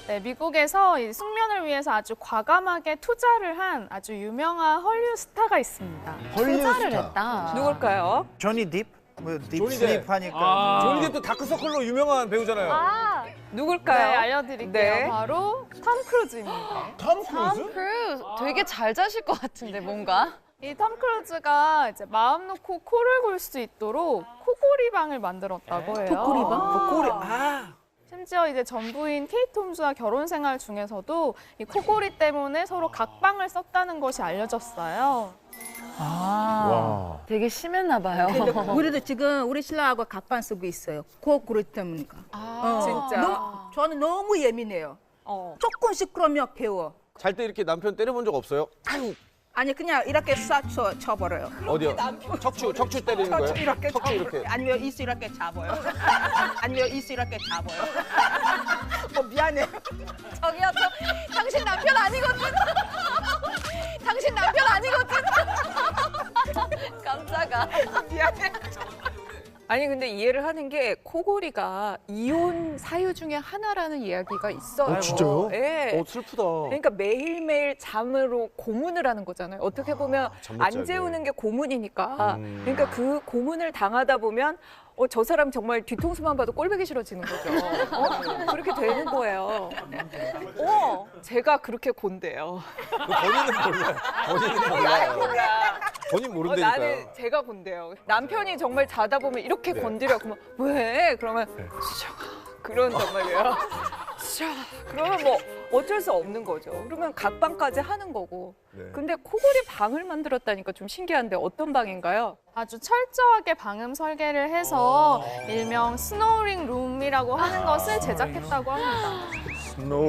네, 미국에서 이 숙면을 위해서 아주 과감하게 투자를 한 아주 유명한 헐리우드 스타가 있습니다. 투자를 스타. 했다. 누굴까요? 조니 딥? 뭐 조니 뎁. 딥슬립 하니까. 조니 뎁도 다크서클로 유명한 배우잖아요. 네, 누굴까요? 알려드릴게요. 네. 바로 톰 크루즈입니다. 톰 톰 크루즈? 크루즈 되게 잘 자실 것 같은데 뭔가? 이 톰 크루즈가 이제 마음 놓고 코를 골 수 있도록 코골이방을 만들었다고 해요. 코골이. 심지어 이제 전부인 케이트 홈즈와 결혼 생활 중에서도 이 코골이 때문에 서로 각방을 썼다는 것이 알려졌어요. 아, 되게 심했나 봐요. 우리도 지금 우리 신랑하고 각반 쓰고 있어요. 코골이 때문이니까. 진짜. 저는 너무 예민해요. 조금씩 그러면 배워. 잘 때 이렇게 남편 때려본 적 없어요? 아니 그냥 이렇게 쏴 쳐버려요. 어디요? 척추 때리는 거예요? 이렇게 척추 이렇게. 아니면 이수 이렇게 잡아요. 아니면 이수 이렇게 잡아요. 미안해. 저기요, 당신 남편 아니거든. 당신 남편 아니거든. 깜짝아. 미안해. 아니 근데 이해를 하는 게 코골이가 이혼 사유 중에 하나라는 이야기가 있어요. 진짜요? 예. 슬프다. 그러니까 매일매일 잠으로 고문을 하는 거잖아요. 어떻게 보면 잠못 안 자게. 재우는 게 고문이니까. 그러니까 그 고문을 당하다 보면 저 사람 정말 뒤통수만 봐도 꼴보기 싫어지는 거죠. 그렇게 되는 거예요. 제가 그렇게 곤대요. 본인은 몰라요. 본인 모른다니까요. 나는 제가 곤대요. 남편이 정말 자다 보면 이렇게 건드려. 그러면 왜? 그러면 그런단 말이에요. 그러면 뭐 어쩔 수 없는 거죠. 그러면 각방까지 하는 거고. 네. 근데 코골이 방을 만들었다니까 좀 신기한데 어떤 방인가요? 아주 철저하게 방음 설계를 해서 일명 스노링 룸이라고 하는 것을 제작했다고 합니다.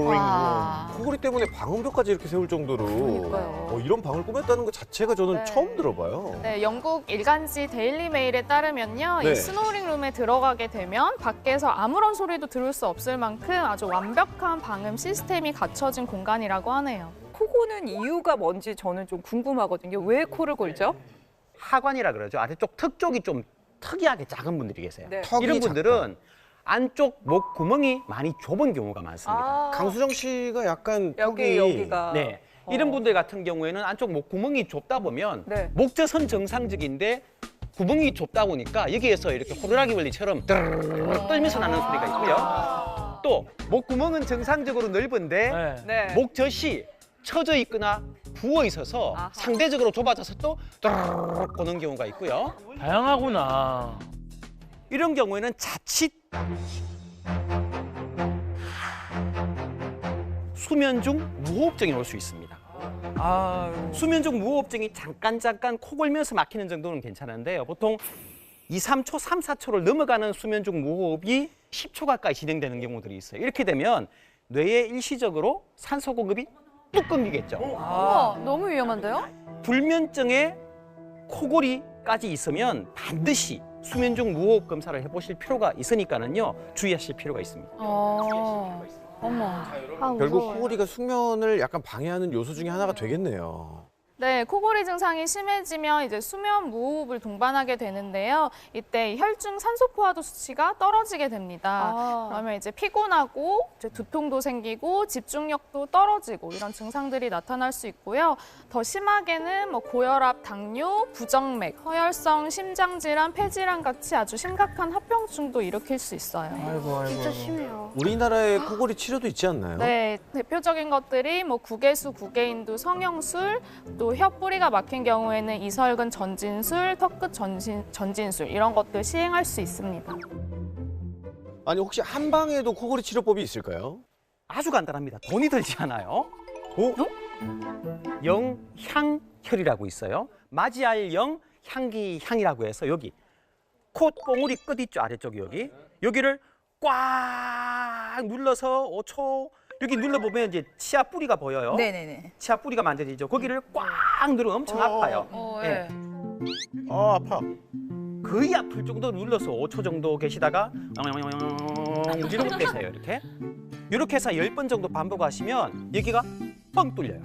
와. 코골이 때문에 방음벽까지 이렇게 세울 정도로 그러니까요. 이런 방을 꾸몄다는 것 자체가 저는 네. 처음 들어봐요. 네, 영국 일간지 데일리 메일에 따르면요. 네. 이 스노링 룸에 들어가게 되면 밖에서 아무런 소리도 들을 수 없을 만큼 아주 완벽한 방음 시스템이 갖춰진 공간이라고 하네요. 코 고는 이유가 뭔지 저는 좀 궁금하거든요. 왜 코를 골죠? 하관이라 그러죠. 아래쪽 턱 쪽이 좀 특이하게 작은 분들이 계세요. 네. 턱이 이런 분들은 안쪽 목 구멍이 많이 좁은 경우가 많습니다. 강수정 씨가 약간 턱이 여기가. 네. 이런 분들 같은 경우에는 안쪽 목 구멍이 좁다 보면 네. 목젖은 정상적인데 구멍이 좁다 보니까 여기에서 이렇게 호루라기 원리처럼 드르르 떨면서 나는 소리가 있고요. 또 목 구멍은 정상적으로 넓은데 네. 목젖이 처져 있거나 부어 있어서 아하. 상대적으로 좁아져서 또 드르르 고는 경우가 있고요. 다양하구나. 이런 경우에는 자칫 수면 중 무호흡증이 올 수 있습니다. 수면 중 무호흡증이 잠깐 코 골면서 막히는 정도는 괜찮은데요. 보통 2, 3초, 3, 4초를 넘어가는 수면 중 무호흡이 10초 가까이 진행되는 경우들이 있어요. 이렇게 되면 뇌에 일시적으로 산소 공급이 뚝 끊기겠죠. 우와, 너무 위험한데요? 불면증에 코골이까지 있으면 반드시 수면 중 무호흡 검사를 해보실 필요가 있으니까는요, 주의하실 필요가 있습니다. 어머. 결국 코골이가 숙면을 약간 방해하는 요소 중에 하나가 되겠네요. 네, 코골이 증상이 심해지면 이제 수면 무호흡을 동반하게 되는데요. 이때 혈중 산소 포화도 수치가 떨어지게 됩니다. 그러면 이제 피곤하고 이제 두통도 생기고 집중력도 떨어지고 이런 증상들이 나타날 수 있고요. 더 심하게는 뭐 고혈압, 당뇨, 부정맥, 허혈성 심장질환, 폐질환 같이 아주 심각한 합병증도 일으킬 수 있어요. 진짜 심해요. 우리나라에 코골이 치료도 있지 않나요? 네, 대표적인 것들이 뭐 국외수, 국외인두, 성형술, 또 혀 뿌리가 막힌 경우에는 이설근 전진술, 턱끝 전진술 이런 것들 시행할 수 있습니다. 아니 혹시 한방에도 코골이 치료법이 있을까요? 아주 간단합니다. 돈이 들지 않아요. 영향혈이라고 있어요. 맞이할 영, 향기 향이라고 해서 여기 콧봉우리 끝 있죠, 아래쪽 여기를 꽉 눌러서 5초 여기 눌러보면 이제 치아 뿌리가 보여요. 네네네. 치아 뿌리가 만져지죠. 거기를 꽉 누르면 엄청 아파요. 예. 아파. 거의 아플 정도로 눌러서 5초 정도 계시다가 무지르고 빼세요. 이렇게 해서 10번 정도 반복하시면 여기가 뻥 뚫려요.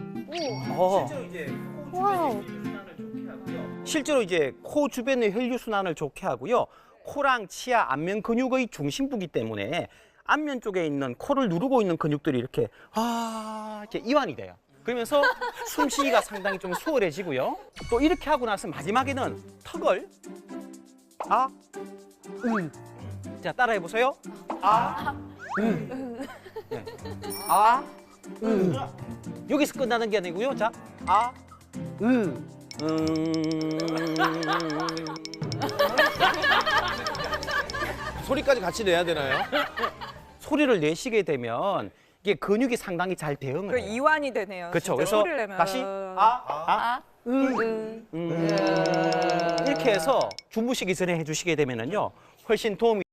실제로 이제 코 주변의 혈류 순환을 좋게 하고요. 코랑 치아 안면 근육의 중심부기 때문에 안면 쪽에 있는 코를 누르고 있는 근육들이 이렇게 이렇게 이완이 돼요. 그러면서 숨쉬기가 상당히 좀 수월해지고요. 또 이렇게 하고 나서 마지막에는 턱을 자, 따라해 보세요. 네. 여기서 끝나는 게 아니고요. 자, 소리까지 같이 내야 되나요? 소리를 내시게 되면 이게 근육이 상당히 잘 그 대응을 해요. 이완이 되네요. 그렇죠. 진짜 그래서 소리를 내면. 다시 이렇게 해서 주무시기 전에 해주시게 되면은요 훨씬 도움이